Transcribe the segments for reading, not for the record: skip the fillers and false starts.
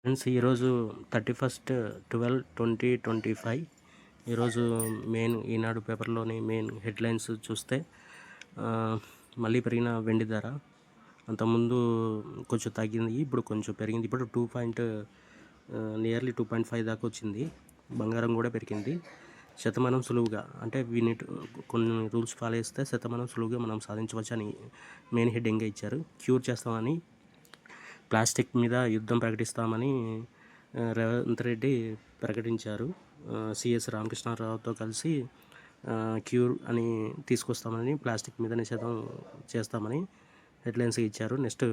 Friends ఈరోజు 31/12/2025 ఈరోజు main ఈనాడు పేపర్లోని main headlines చూస్తే ఆ, మళ్ళీ పెరిగిన వెండి ధర. అంతకుముందు కొంచెం తగ్గింది, ఇప్పుడు కొంచెం పెరిగింది. ఇప్పుడు నియర్లీ 2.5 దాకా వచ్చింది. బంగారం కూడా పెరిగింది. శతమానం సులువుగా, అంటే కొన్ని రూల్స్ ఫాలో చేస్తే శతమానం సులువుగా మనం సాధించవచ్చు అని మెయిన్ హెడ్డింగ్గా ఇచ్చారు. క్యూర్ చేస్తామని, ప్లాస్టిక్ మీద యుద్ధం ప్రకటిస్తామని రేవంత్ రెడ్డి ప్రకటించారు. సిఎస్ రామకృష్ణారావుతో కలిసి క్యూర్ అని తీసుకొస్తామని, ప్లాస్టిక్ మీద నిషేధం చేస్తామని హెడ్లైన్స్ ఇచ్చారు. నెక్స్ట్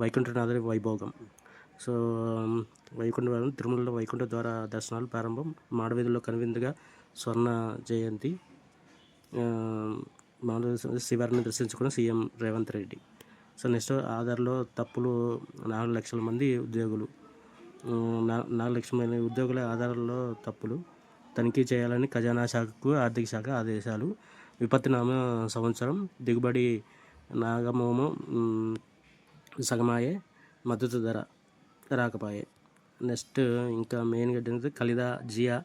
వైకుంఠనాథ వైభోగం. సో తిరుమలలో వైకుంఠ ద్వారా దర్శనాలు ప్రారంభం. మాడవీధుల్లో కనువిందుగా స్వర్ణ జయంతి. శివారిని దర్శించుకున్న CM Revanth Reddy. So next ఆధార్లో తప్పులు. 4 లక్షల మంది ఉద్యోగులు 4 లక్షల మంది ఉద్యోగుల ఆధార్లో తప్పులు తనిఖీ చేయాలని ఖజానా శాఖకు ఆర్థిక శాఖ ఆదేశాలు. విపత్తినామ సంవత్సరం. దిగుబడి నాగమోము సగమాయే. మద్దతు ధర రాకపాయే. నెక్స్ట్ ఇంకా మెయిన్గా ఏంటంటే ఖలీదా జియా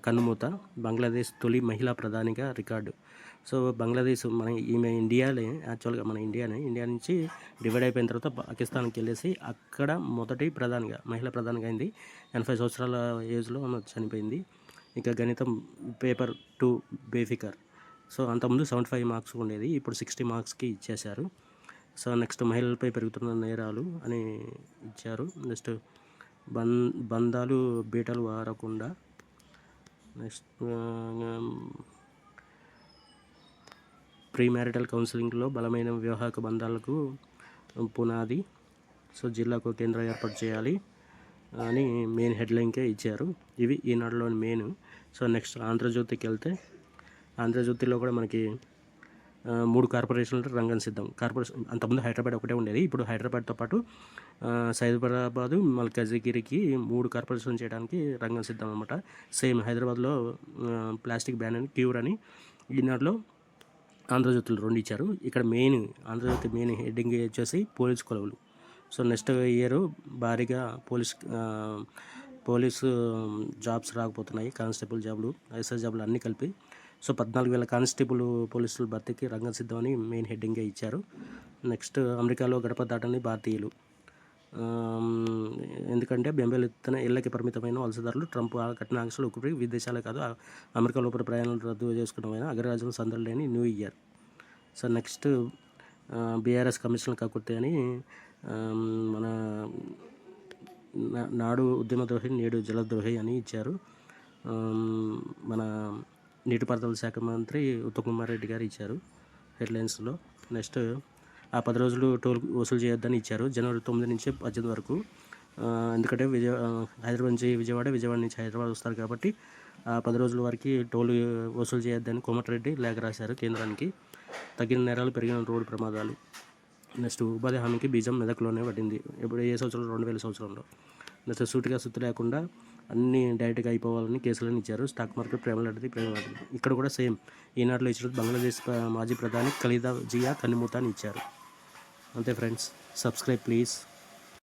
కన్నుమూత. బంగ్లాదేశ్ తొలి మహిళా ప్రధానిగా రికార్డు. సో బంగ్లాదేశ్ ఈమె ఇండియాలో యాక్చువల్గా మన ఇండియా నుంచి డివైడ్ అయిపోయిన తర్వాత పాకిస్తాన్కి వెళ్ళేసి అక్కడ మొదటి మహిళా ప్రధానిగా అయింది. 80 సంవత్సరాల ఏజ్లో ఆమె చనిపోయింది. ఇక గణితం పేపర్ 2 బేఫికర్. సో అంతకుముందు 75 మార్క్స్ ఉండేది, ఇప్పుడు 60 మార్క్స్కి ఇచ్చేశారు. సో నెక్స్ట్ మహిళలపై పెరుగుతున్న నేరాలు అని ఇచ్చారు. నెక్స్ట్ బంధాలు బీటలు వారకుండా. నెక్స్ట్ ప్రీ మ్యారిటల్ కౌన్సిలింగ్లో బలమైన వివాహక బంధాలకు పునాది. సో జిల్లాకు కేంద్రం ఏర్పాటు చేయాలి అని మెయిన్ హెడ్లైన్కే ఇచ్చారు. ఇవి ఈనాడులోని మెయిన్. సో నెక్స్ట్ ఆంధ్రజ్యోతికి వెళ్తే, ఆంధ్రజ్యోతిలో కూడా మనకి 3 కార్పొరేషన్లు రంగం సిద్ధం. కార్పొరేషన్ అంతకుముందు హైదరాబాద్ ఒకటే ఉండేది, ఇప్పుడు హైదరాబాద్తో పాటు సైబరాబాదు, మల్కాజిగిరికి 3 కార్పొరేషన్ చేయడానికి రంగం సిద్ధం అనమాట. సేమ్ హైదరాబాద్లో ప్లాస్టిక్ బ్యాన్ అని, క్యూర్ అని ఈనాడులో ఆంధ్రజ్యోతులు 2 ఇచ్చారు. ఇక్కడ ఆంధ్రజ్యోతి మెయిన్ హెడ్డింగ్ వచ్చేసి పోలీస్ కొలువులు. సో నెక్స్ట్ ఇయర్ భారీగా పోలీసు జాబ్స్ రాకపోతున్నాయి. కానిస్టేబుల్ జాబులు, ఎస్ఐ జాబులు అన్నీ కలిపి. సో 14,000 కానిస్టేబుల్ పోలీసుల భర్తీకి రంగం సిద్ధమని మెయిన్ హెడ్డింగ్గా ఇచ్చారు. నెక్స్ట్ అమెరికాలో గడప దాటని భారతీయులు. ఎందుకంటే బెంబేలెత్తిన ఇళ్లకి పరిమితమైన వలసదారులు. ట్రంప్ కఠిన ఆంక్షలు ఒకటి విదేశాలే కాదు అమెరికా లోపల ప్రయాణాలు రద్దు చేసుకున్న అగ్రరాజ్యం సందడి లేని new year. So next BRS commissioner కకుర్తి అని మన నాడు ఉద్యమద్రోహి నేడు జలద్రోహి అని ఇచ్చారు. మన నీటిపారుదల శాఖ మంత్రి ఉత్తమ్ కుమార్ రెడ్డి గారు ఇచ్చారు హెడ్లైన్స్లో. నెక్స్ట్ ఆ 10 రోజులు టోల్ వసూలు చేయొద్దని ఇచ్చారు, జనవరి 9 నుంచి 18 వరకు. ఎందుకంటే హైదరాబాద్ నుంచి విజయవాడ నుంచి హైదరాబాద్ వస్తారు కాబట్టి ఆ 10 రోజుల వరకు టోల్ వసూలు చేయొద్దని కోమటిరెడ్డి లేఖ రాశారు కేంద్రానికి. తగిన నేరాలు, పెరిగిన రోడ్డు ప్రమాదాలు. నెక్స్ట్ ఉపాధి హామీకి బీజం మెదక్లోనే పడింది. ఇప్పుడు ఏ సంవత్సరంలో? 2000 సంవత్సరంలో. నెక్స్ట్ సూటిగా సుత్తు లేకుండా అన్నీ డైరెక్ట్గా అయిపోవాలని కేసులను ఇచ్చారు. స్టాక్ మార్కెట్ ప్రేమలాంటిది. ఇక్కడ కూడా సేమ్ ఈనాడులో ఇచ్చినట్టు బంగ్లాదేశ్ మాజీ ప్రధాని ఖలీదా జియా కన్నుమూత అని ఇచ్చారు. అంతే ఫ్రెండ్స్. Subscribe please.